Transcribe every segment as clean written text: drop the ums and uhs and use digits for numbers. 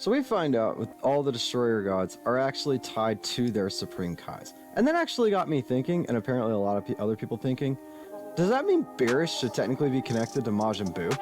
So we find out with all the Destroyer gods are actually tied to their Supreme Kais. And that actually got me thinking, and apparently a lot of other people thinking, does that mean Beerus should technically be connected to Majin Buu?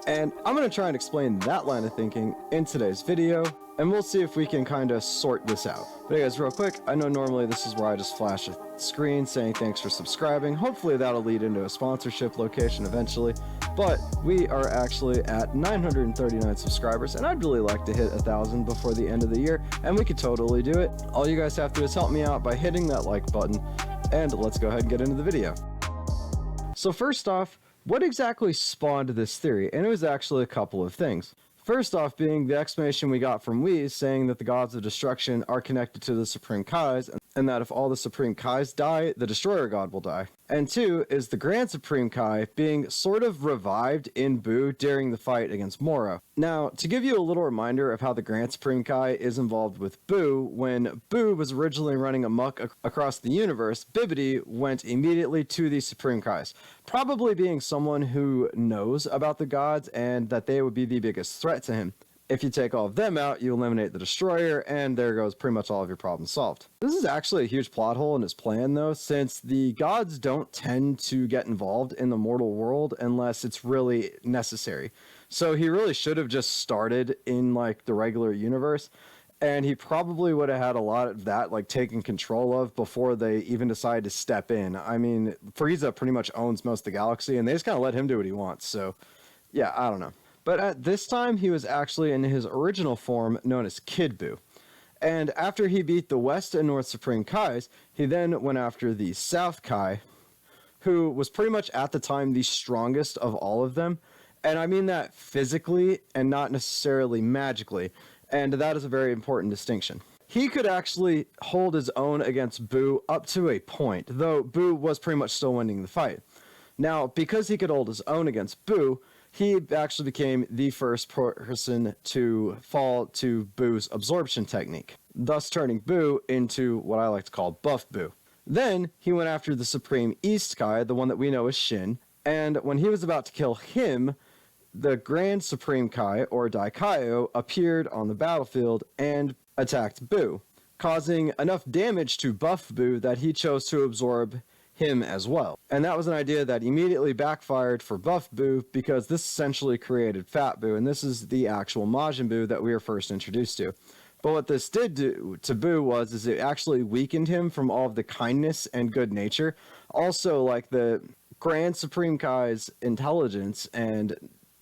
And I'm going to try and explain that line of thinking in today's video, and we'll see if we can kind of sort this out. But hey guys, real quick, I know normally this is where I just flash a screen saying thanks for subscribing. Hopefully that'll lead into a sponsorship location eventually. But we are actually at 939 subscribers, and I'd really like to hit 1,000 before the end of the year, and we could totally do it. All you guys have to do is help me out by hitting that like button, and let's go ahead and get into the video. So first off, what exactly spawned this theory? And it was actually a couple of things. First off being the explanation we got from Whis saying that the gods of destruction are connected to the Supreme Kais, and that if all the Supreme Kais die, the Destroyer God will die. And two is the Grand Supreme Kai being sort of revived in Buu during the fight against Moro. Now, to give you a little reminder of how the Grand Supreme Kai is involved with Buu, when Buu was originally running amok across the universe, Bibbidi went immediately to the Supreme Kais, probably being someone who knows about the gods and that they would be the biggest threat to him. If you take all of them out, you eliminate the Destroyer, and there goes pretty much all of your problems solved. This is actually a huge plot hole in his plan, though, since the gods don't tend to get involved in the mortal world unless it's really necessary. So he really should have just started in, like, the regular universe, and he probably would have had a lot of that, like, taken control of before they even decided to step in. I mean, Frieza pretty much owns most of the galaxy, and they just kind of let him do what he wants, so, yeah, I don't know. But at this time, he was actually in his original form known as Kid Buu. And after he beat the West and North Supreme Kais, he then went after the South Kai, who was pretty much at the time the strongest of all of them. And I mean that physically and not necessarily magically. And that is a very important distinction. He could actually hold his own against Buu up to a point, though Buu was pretty much still winning the fight. Now, because he could hold his own against Buu, he actually became the first person to fall to Buu's absorption technique, thus turning Buu into what I like to call Buff Buu. Then he went after the Supreme East Kai, the one that we know as Shin, and when he was about to kill him, the Grand Supreme Kai, or Daikaio, appeared on the battlefield and attacked Buu, causing enough damage to buff Buu that he chose to absorb him as well. And that was an idea that immediately backfired for Buff Buu, because this essentially created Fat Buu, and this is the actual Majin Buu that we were first introduced to. But what this did do to Buu was it actually weakened him from all of the kindness and good nature. Also, like, the Grand Supreme Kai's intelligence and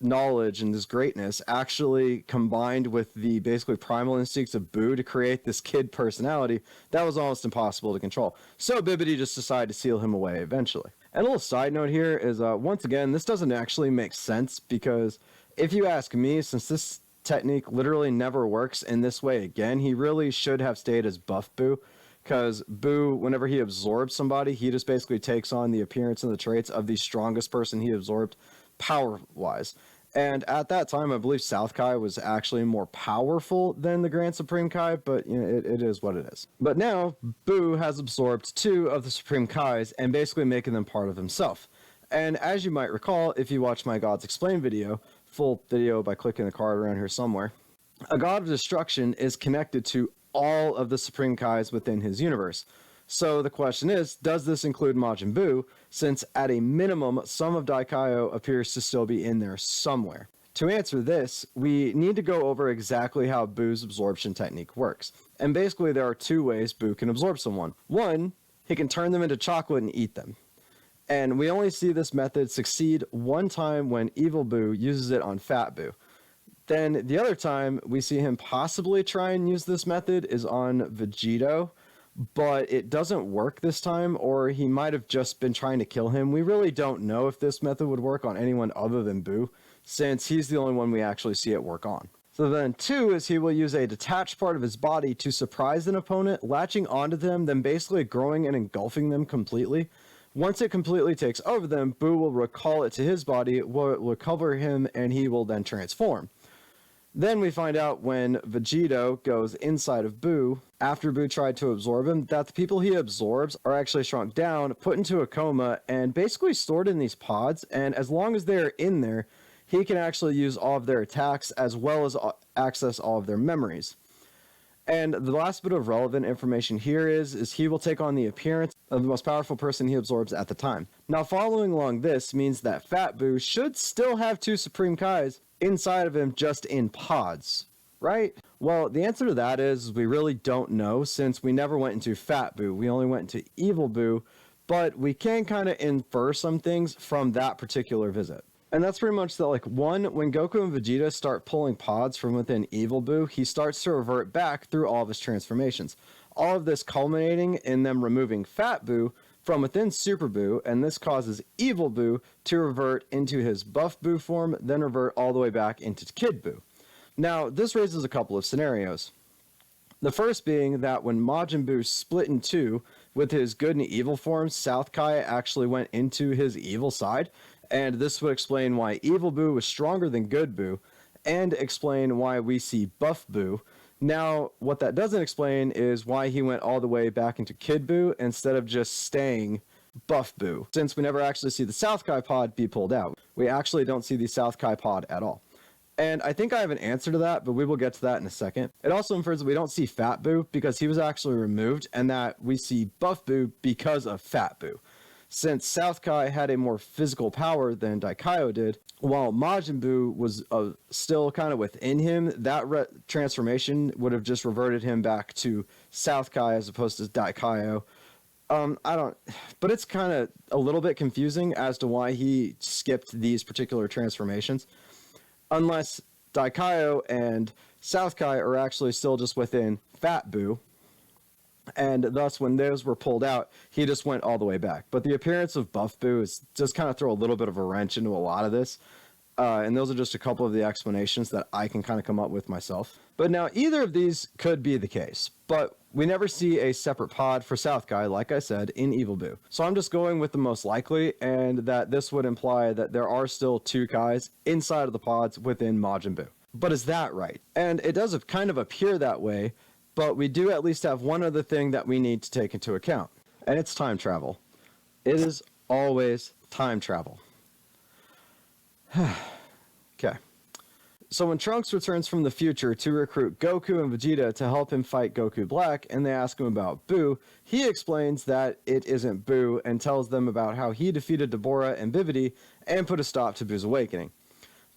knowledge and this greatness actually combined with the basically primal instincts of Buu to create this kid personality that was almost impossible to control. So Bibbidi just decided to seal him away eventually. And a little side note here is, once again, this doesn't actually make sense, because if you ask me, since this technique literally never works in this way again, he really should have stayed as Buff Buu, because Buu, whenever he absorbs somebody, he just basically takes on the appearance and the traits of the strongest person he absorbed power-wise. And at that time, I believe South Kai was actually more powerful than the Grand Supreme Kai, but you know, it is what it is. But now, Buu has absorbed 2 of the Supreme Kais and basically making them part of himself. And as you might recall, if you watch my Gods Explained video, full video by clicking the card around here somewhere, a God of Destruction is connected to all of the Supreme Kais within his universe. So the question is, does this include Majin Buu, since at a minimum, some of Daikaio appears to still be in there somewhere? To answer this, we need to go over exactly how Buu's absorption technique works. And basically there are 2 ways Buu can absorb someone. One, he can turn them into chocolate and eat them. And we only see this method succeed one time when Evil Buu uses it on Fat Buu. Then the other time we see him possibly try and use this method is on Vegito, but it doesn't work this time, or he might have just been trying to kill him. We really don't know if this method would work on anyone other than Buu, since he's the only one we actually see it work on. So then 2 is he will use a detached part of his body to surprise an opponent, latching onto them, then basically growing and engulfing them completely. Once it completely takes over them, Buu will recall it to his body, will recover him, and he will then transform. Then we find out when Vegito goes inside of Buu, after Buu tried to absorb him, that the people he absorbs are actually shrunk down, put into a coma, and basically stored in these pods, and as long as they're in there, he can actually use all of their attacks as well as access all of their memories. And the last bit of relevant information here is he will take on the appearance of the most powerful person he absorbs at the time. Now, following along this means that Fat Buu should still have 2 Supreme Kais inside of him, just in pods, right? Well, the answer to that is we really don't know, since we never went into Fat Buu. We only went into Evil Buu, but we can kind of infer some things from that particular visit. And that's pretty much that, like, one, when Goku and Vegeta start pulling pods from within Evil Buu, he starts to revert back through all of his transformations. All of this culminating in them removing Fat Buu from within Super Buu, and this causes Evil Buu to revert into his Buff Buu form, then revert all the way back into Kid Buu. Now, this raises a couple of scenarios. The first being that when Majin Buu split in two with his good and evil forms, South Kai actually went into his evil side, and this would explain why Evil Buu was stronger than Good Buu, and explain why we see Buff Buu. Now, what that doesn't explain is why he went all the way back into Kid Buu instead of just staying Buff Buu, since we never actually see the South Kai pod be pulled out. We actually don't see the South Kai pod at all. And I think I have an answer to that, but we will get to that in a second. It also infers that we don't see Fat Buu because he was actually removed, and that we see Buff Buu because of Fat Buu. Since South Kai had a more physical power than Daikaio did, while Majin Buu was still kind of within him, that transformation would have just reverted him back to South Kai as opposed to Daikaio. But it's kind of a little bit confusing as to why he skipped these particular transformations. Unless Daikaio and South Kai are actually still just within Fat Buu, and thus when those were pulled out, he just went all the way back. But the appearance of Buff Buu is just kind of throw a little bit of a wrench into a lot of this, and those are just a couple of the explanations that I can kind of come up with myself. But now either of these could be the case, but we never see a separate pod for South Kai, like I said, in Evil Buu. So I'm just going with the most likely, and that this would imply that there are still 2 Kais inside of the pods within Majin Buu. But is that right? And it does kind of appear that way, but we do at least have one other thing that we need to take into account, and it's time travel. It is always time travel. Okay. So when Trunks returns from the future to recruit Goku and Vegeta to help him fight Goku Black, and they ask him about Buu, he explains that it isn't Buu and tells them about how he defeated Deborah and Bividi and put a stop to Buu's awakening.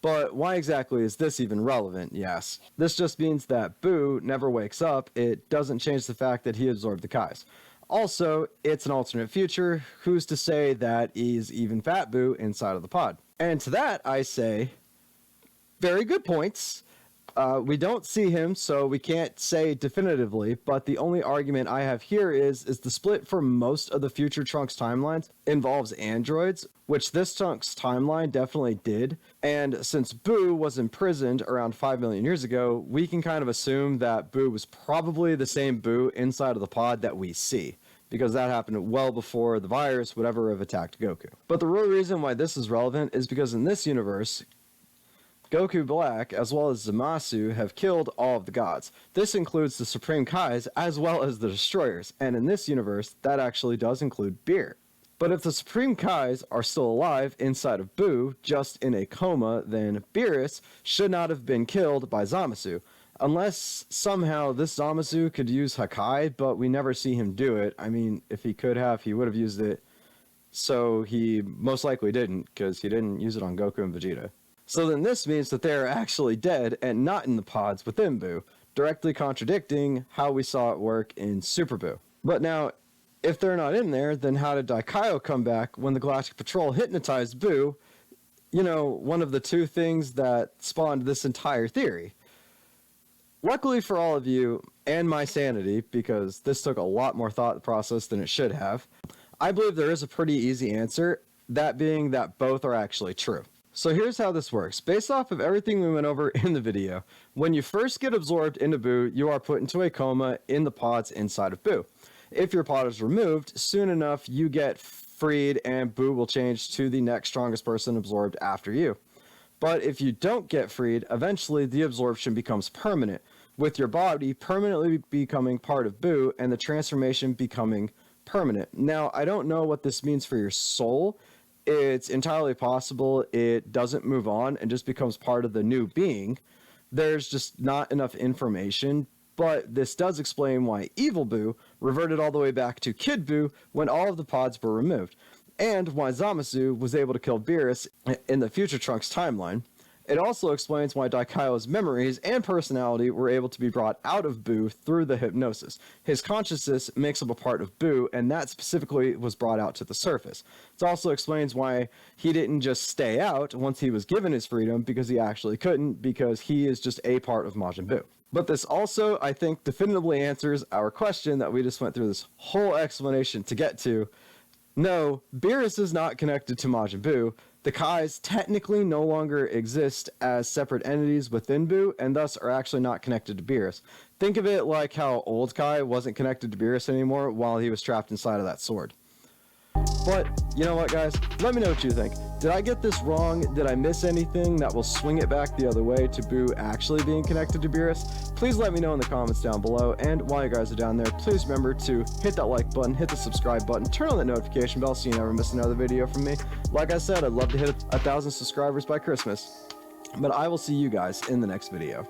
But why exactly is this even relevant, yes? This just means that Buu never wakes up. It doesn't change the fact that he absorbed the Kais. Also, it's an alternate future. Who's to say that he's even Fat Buu inside of the pod? And to that, I say, very good points. We don't see him, so we can't say definitively, but the only argument I have here is the split for most of the future Trunks timelines involves androids, which this Trunks timeline definitely did, and since Buu was imprisoned around 5 million years ago, we can kind of assume that Buu was probably the same Buu inside of the pod that we see, because that happened well before the virus would ever have attacked Goku. But the real reason why this is relevant is because in this universe, Goku Black, as well as Zamasu, have killed all of the gods. This includes the Supreme Kais, as well as the Destroyers, and in this universe, that actually does include Beer. But if the Supreme Kais are still alive inside of Buu, just in a coma, then Beerus should not have been killed by Zamasu. Unless somehow this Zamasu could use Hakai, but we never see him do it. I mean, if he could have, he would have used it. So he most likely didn't, because he didn't use it on Goku and Vegeta. So then this means that they are actually dead and not in the pods within Buu, directly contradicting how we saw it work in Super Buu. But now, if they're not in there, then how did Daikaio come back when the Galactic Patrol hypnotized Buu? You know, one of the 2 things that spawned this entire theory. Luckily for all of you, and my sanity, because this took a lot more thought process than it should have, I believe there is a pretty easy answer, that being that both are actually true. So here's how this works. Based off of everything we went over in the video, when you first get absorbed into Buu, you are put into a coma in the pods inside of Buu. If your pod is removed, soon enough you get freed and Buu will change to the next strongest person absorbed after you. But if you don't get freed, eventually the absorption becomes permanent, with your body permanently becoming part of Buu and the transformation becoming permanent. Now, I don't know what this means for your soul. It's entirely possible it doesn't move on and just becomes part of the new being, there's just not enough information, but this does explain why Evil Buu reverted all the way back to Kid Buu when all of the pods were removed, and why Zamasu was able to kill Beerus in the Future Trunks timeline. It also explains why Daikaio's memories and personality were able to be brought out of Buu through the hypnosis. His consciousness makes up a part of Buu, and that specifically was brought out to the surface. It also explains why he didn't just stay out once he was given his freedom, because he actually couldn't, because he is just a part of Majin Buu. But this also, I think, definitively answers our question that we just went through this whole explanation to get to. No, Beerus is not connected to Majin Buu. The Kais technically no longer exist as separate entities within Buu, and thus are actually not connected to Beerus. Think of it like how Old Kai wasn't connected to Beerus anymore while he was trapped inside of that sword. But, you know what, guys? Let me know what you think. Did I get this wrong? Did I miss anything that will swing it back the other way to Buu actually being connected to Beerus? Please let me know in the comments down below, and while you guys are down there, please remember to hit that like button, hit the subscribe button, turn on the notification bell so you never miss another video from me. Like I said, I'd love to hit 1,000 subscribers by Christmas. But I will see you guys in the next video.